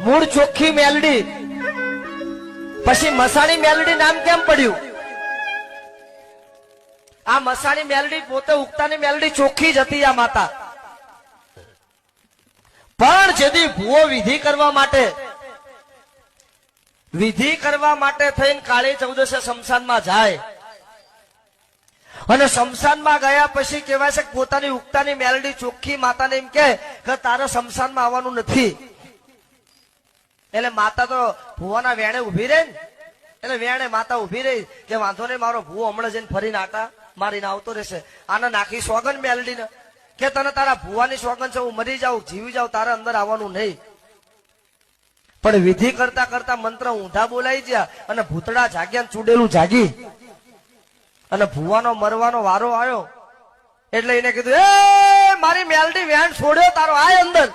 મૂળ ચોખ્ખી મેલડી, પછી મસાણી મેલડી નામ કેમ પડ્યું? આ મસાણી મેલડી પોતે ઉગતાની મેલડી ચોખ્ખી જ હતી આ માતા. પણ જેથી ભૂવો વિધિ કરવા માટે થઈને કાળી ચૌદસે શમશાનમાં જાય અને શમશાનમાં ગયા પછી કહેવાય છે પોતાની ઉગતાની મેલડી ચોખ્ખી માતાને એમ કે તારે શમશાનમાં આવવાનું નથી. એટલે માતા તો ભૂવાના વેણે ઉભી રહી ને, એટલે વેણે માતા ઉભી રહી કે વાંધો નહીં, મારો ભૂવો હમણાં જઈને ફરીને આટા મારીને આવતો રહેશે. આને નાખી સોગન મેલડીને કે તને તારા ભૂવાની સોગન છે, હું મરી જાઉં જીવી જાઉં, તારે અંદર આવવાનું નહીં. પણ વિધિ કરતા કરતા મંત્ર ઊંધા બોલાઈ ગયા અને ભૂતડા જાગ્યા, ચૂડેલું જાગી અને ભૂવાનો મરવાનો વારો આવ્યો. એટલે એને કીધું, એ મારી મેલડી વેણ છોડ્યો તારો, આય અંદર.